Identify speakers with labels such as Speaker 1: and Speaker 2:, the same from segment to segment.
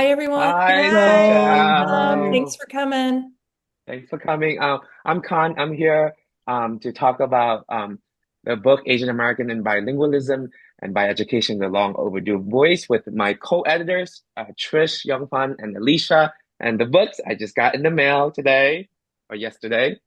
Speaker 1: Hi, everyone.
Speaker 2: Hi,
Speaker 3: Hello,
Speaker 2: Trisha.
Speaker 3: hi.
Speaker 1: Thanks for coming.
Speaker 2: Thanks for coming. I'm Khan. I'm here to talk about the book Asian American and Bilingualism and by Education, the Long Overdue Voice with my co-editors, Trish, Zhongfeng, and Alisha. And the books I just got in the mail today or yesterday.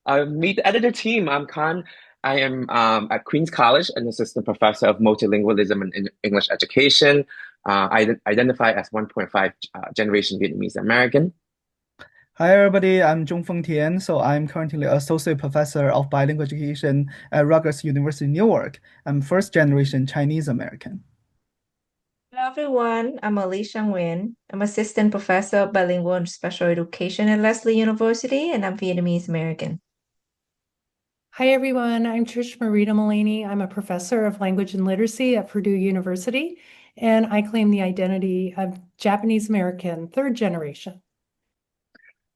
Speaker 2: Meet the editor team. I'm Khan. I am at Queen's College, an assistant professor of multilingualism and English education. I identify as 1.5 generation Vietnamese American.
Speaker 3: Hi, everybody. I'm Zhongfeng Tian. I'm currently associate professor of bilingual education at Rutgers University, Newark. I'm first generation Chinese American.
Speaker 4: Hello everyone, I'm Alisha Nguyen. I'm assistant professor of bilingual and special education at Lesley University, and I'm Vietnamese American.
Speaker 1: Hi, everyone. I'm Trish Morita-Mullaney. I'm a professor of language and literacy at Purdue University, and I claim the identity of Japanese American, third generation.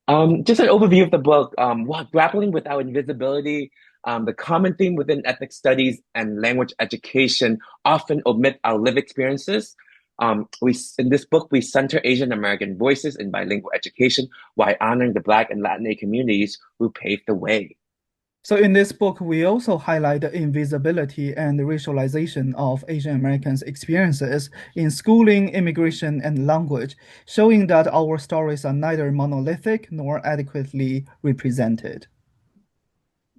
Speaker 2: Just an overview of the book. While grappling with our invisibility, the common theme within ethnic studies and language education often omit our lived experiences. In this book, we center Asian American voices in bilingual education while honoring the Black and Latinx communities who paved the way.
Speaker 3: So in this book, we also highlight the invisibility and racialization of Asian Americans' experiences in schooling, immigration, and language, showing that our stories are neither monolithic nor adequately represented.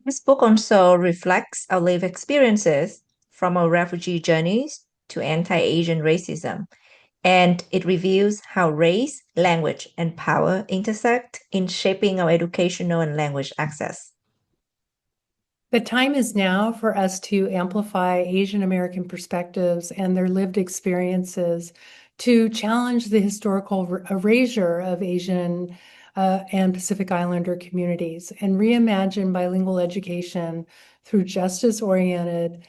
Speaker 4: This book also reflects our lived experiences from our refugee journeys to anti-Asian racism, and it reveals how race, language, and power intersect in shaping our educational and language access.
Speaker 1: The time is now for us to amplify Asian American perspectives and their lived experiences to challenge the historical erasure of Asian and Pacific Islander communities and reimagine bilingual education through justice-oriented,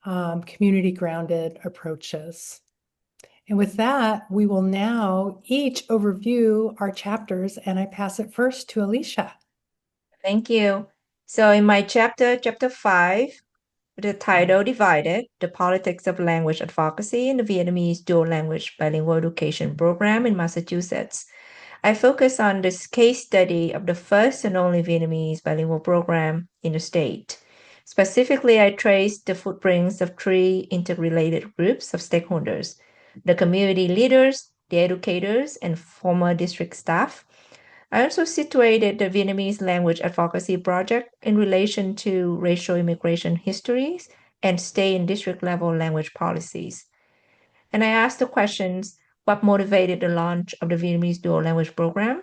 Speaker 1: community-grounded approaches. And with that, we will now each overview our chapters, and I pass it first to Alisha.
Speaker 4: Thank you. So in my chapter 5, the title Divided, The Politics of Language Advocacy in the Vietnamese Dual Language Bilingual Education Program in Massachusetts, I focus on this case study of the first and only Vietnamese bilingual program in the state. Specifically, I traced the footprints of three interrelated groups of stakeholders: the community leaders, the educators, and former district staff. I also situated the Vietnamese language advocacy project in relation to racial immigration histories and state and district level language policies. And I asked the questions: what motivated the launch of the Vietnamese dual language program?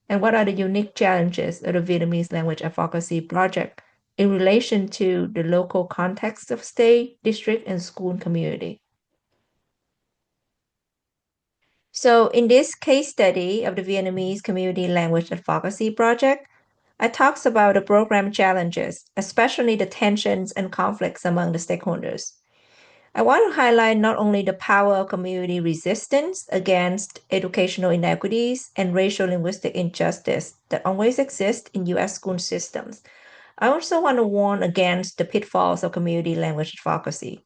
Speaker 4: And what are the unique challenges of the Vietnamese language advocacy project in relation to the local context of state, district, and school community? So in this case study of the Vietnamese Community Language Advocacy Project, I talks about the program challenges, especially the tensions and conflicts among the stakeholders. I want to highlight not only the power of community resistance against educational inequities and racial linguistic injustice that always exist in US school systems. I also want to warn against the pitfalls of community language advocacy.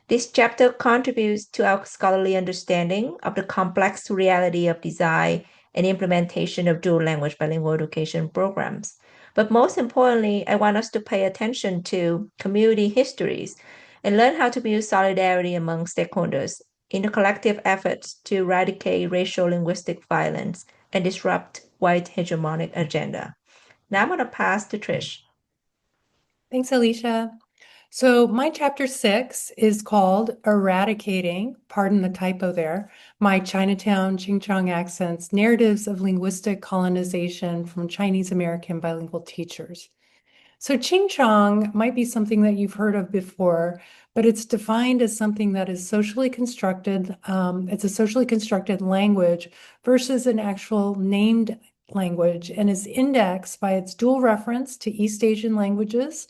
Speaker 4: This chapter contributes to our scholarly understanding of the complex reality of design and implementation of dual language bilingual education programs. But most importantly, I want us to pay attention to community histories and learn how to build solidarity among stakeholders in the collective efforts to eradicate racial linguistic violence and disrupt white hegemonic agenda. Now I'm going to pass to Trish.
Speaker 1: Thanks, Alicia. So my chapter 6 is called Eradicating, pardon the typo there, my Chinatown Chingchong accents, narratives of linguistic colonization from Chinese American bilingual teachers. So Chingchong might be something that you've heard of before, but it's defined as something that is socially constructed. It's a socially constructed language versus an actual named language and is indexed by its dual reference to East Asian languages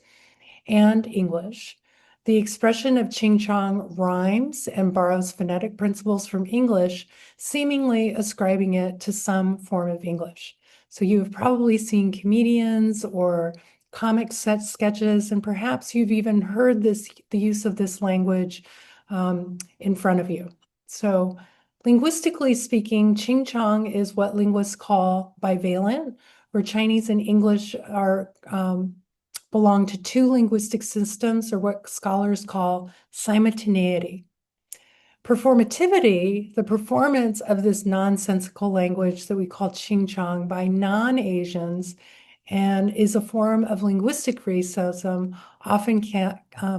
Speaker 1: and English. The expression of Chingchong rhymes and borrows phonetic principles from English, seemingly ascribing it to some form of English. So you have probably seen comedians or comic set sketches, and perhaps you've even heard the use of this language in front of you. So Linguistically speaking, Qingchang is what linguists call bivalent, where Chinese and English are belong to two linguistic systems, or what scholars call simultaneity. Performativity, the performance of this nonsensical language that we call Qingchang by non-Asians, and is a form of linguistic racism, often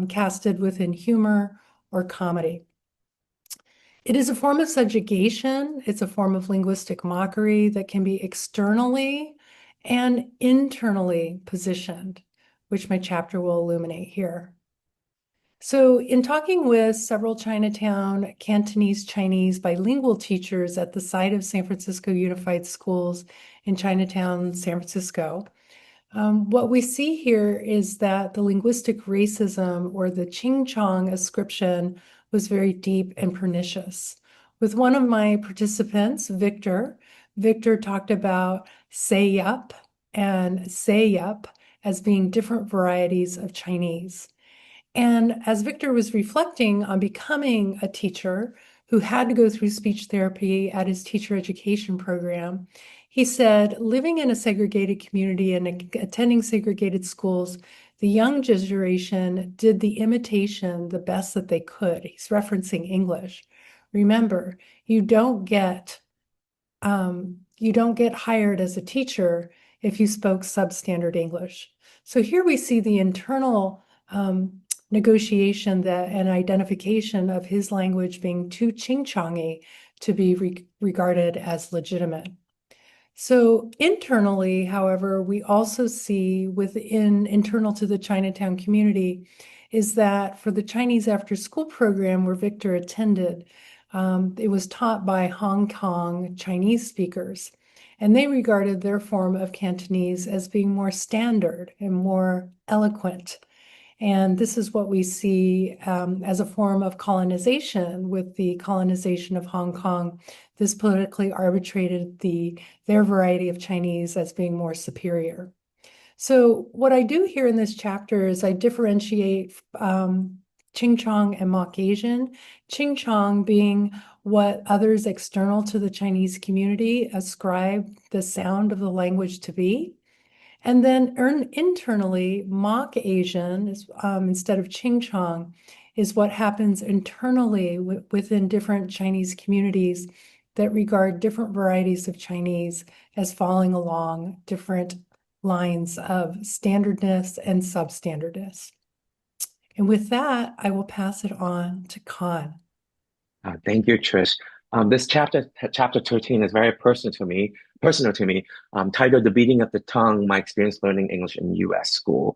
Speaker 1: casted within humor or comedy. It is a form of subjugation. It's a form of linguistic mockery that can be externally and internally positioned, which my chapter will illuminate here. So in talking with several Chinatown Cantonese Chinese bilingual teachers at the site of San Francisco Unified Schools in Chinatown, San Francisco, what we see here is that the linguistic racism, or the Qingchang ascription, was very deep and pernicious. With one of my participants, Victor talked about say yup and say yup as being different varieties of Chinese. And as Victor was reflecting on becoming a teacher who had to go through speech therapy at his teacher education program, he said, living in a segregated community and attending segregated schools, the young generation did the imitation the best that they could. He's referencing English. Remember, you don't get hired as a teacher if you spoke substandard English. So here we see the internal negotiation and identification of his language being too Qingchangy to be regarded as legitimate. So internally, however, we also see internal to the Chinatown community is that for the Chinese after school program where Victor attended, it was taught by Hong Kong Chinese speakers, and they regarded their form of Cantonese as being more standard and more eloquent. And this is what we see as a form of colonization. With the colonization of Hong Kong, this politically arbitrated their variety of Chinese as being more superior. So what I do here in this chapter is I differentiate Qingchang and Mock Asian. Qingchang being what others external to the Chinese community ascribe the sound of the language to be. And then internally, Mock Asian is, instead of Qingchang, is what happens internally within different Chinese communities that regard different varieties of Chinese as falling along different lines of standardness and substandardness. And with that, I will pass it on to Khan.
Speaker 2: Thank you, Trish. This chapter 13 is very personal to me, titled The Beating of the Tongue, My Experience Learning English in U.S. School.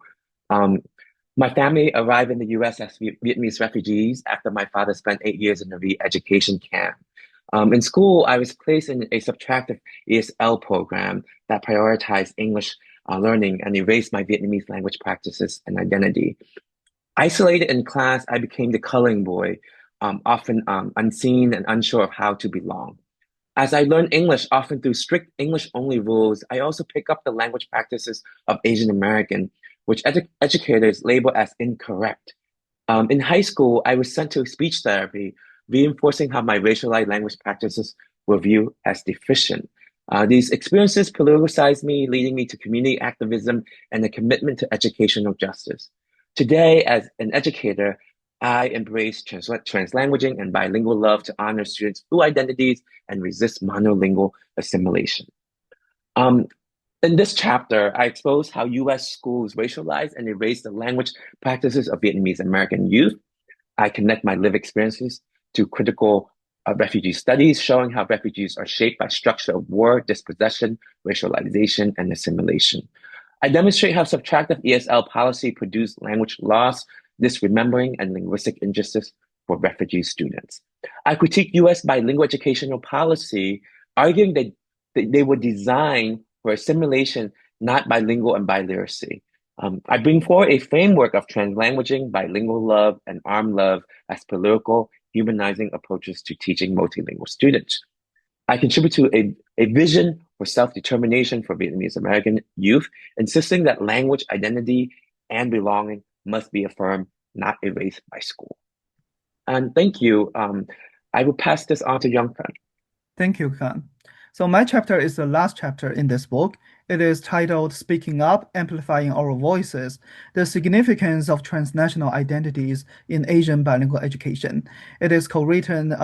Speaker 2: My family arrived in the U.S. as Vietnamese refugees after my father spent 8 years in a re-education camp. In school, I was placed in a subtractive ESL program that prioritized English learning and erased my Vietnamese language practices and identity. Isolated in class, I became the coloring boy, often unseen and unsure of how to belong. As I learned English, often through strict English-only rules, I also pick up the language practices of Asian American, which educators label as incorrect. In high school, I was sent to speech therapy, reinforcing how my racialized language practices were viewed as deficient. These experiences politicized me, leading me to community activism and a commitment to educational justice. Today, as an educator, I embrace translanguaging and bilingual love to honor students' full identities and resist monolingual assimilation. In this chapter, I expose how U.S. schools racialize and erase the language practices of Vietnamese American youth. I connect my lived experiences to critical refugee studies, showing how refugees are shaped by structure of war, dispossession, racialization, and assimilation. I demonstrate how subtractive ESL policy produced language loss, disremembering, and linguistic injustice for refugee students. I critique U.S. bilingual educational policy, arguing that they were designed for assimilation, not bilingual and biliteracy. I bring forward a framework of translanguaging, bilingual love, and armed love as political, humanizing approaches to teaching multilingual students. I contribute to a vision for self-determination for Vietnamese American youth, insisting that language, identity, and belonging must be affirmed, not erased by school. And thank you. I will pass this on to Yongfen.
Speaker 3: Thank you, Khan. So my chapter is the last chapter in this book. It is titled Speaking Up, Amplifying Our Voices, The Significance of Transnational Identities in Asian Bilingual Education. It is co-written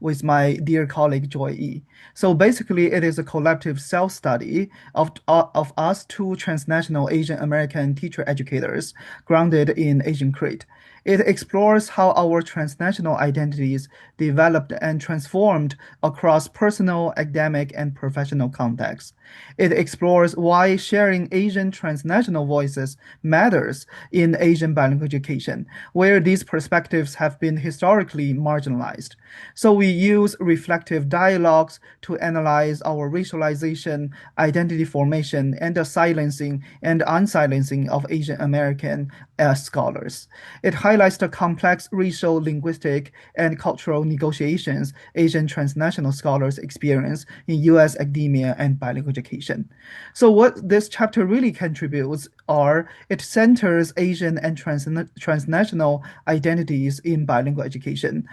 Speaker 3: with my dear colleague, Joy E. So basically, it is a collective self-study of us two transnational Asian American teacher educators grounded in Asian Crete. It explores how our transnational identities developed and transformed across personal, academic, and professional contexts. It explores why sharing Asian transnational voices matters in Asian bilingual education, where these perspectives have been historically marginalized. So we use reflective dialogues to analyze our racialization, identity formation, and the silencing and unsilencing of Asian American scholars. It highlights the complex racial, linguistic, and cultural negotiations Asian transnational scholars experience in U.S. academia and bilingual education. So what this chapter really contributes are it centers Asian and transnational identities in bilingual education.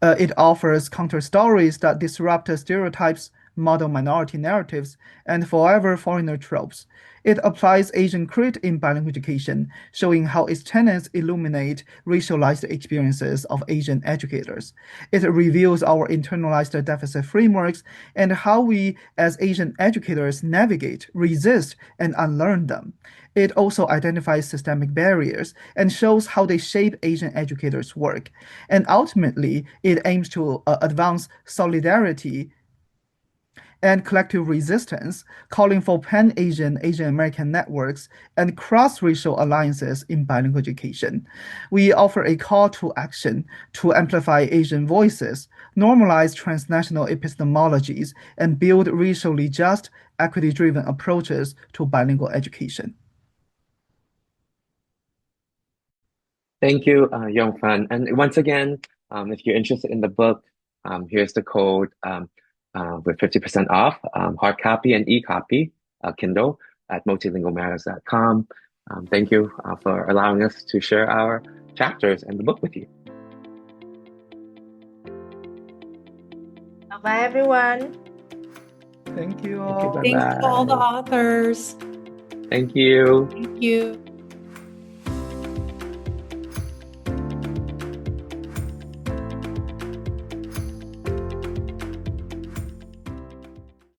Speaker 3: It offers counter stories that disrupt stereotypes, model minority narratives, and forever foreigner tropes. It applies Asian Crete in bilingual education, showing how its tenets illuminate racialized experiences of Asian educators. It reveals our internalized deficit frameworks and how we, as Asian educators, navigate, resist, and unlearn them. It also identifies systemic barriers and shows how they shape Asian educators' work. And ultimately, it aims to advance solidarity and collective resistance, calling for pan-Asian, Asian-American networks, and cross-racial alliances in bilingual education. We offer a call to action to amplify Asian voices, normalize transnational epistemologies, and build racially just, equity-driven approaches to bilingual education.
Speaker 2: Thank you, Yongfan. And once again, if you're interested in the book, here's the code with 50% off, hard copy and e-copy, Kindle at multilingualmatters.com. Thank you for allowing us to share our chapters and the book with you.
Speaker 4: Bye, everyone.
Speaker 3: Thank you
Speaker 2: Thank you.
Speaker 3: all.
Speaker 1: Thanks to all the
Speaker 2: Bye-bye.
Speaker 1: authors.
Speaker 2: Thank you.
Speaker 1: Thank you.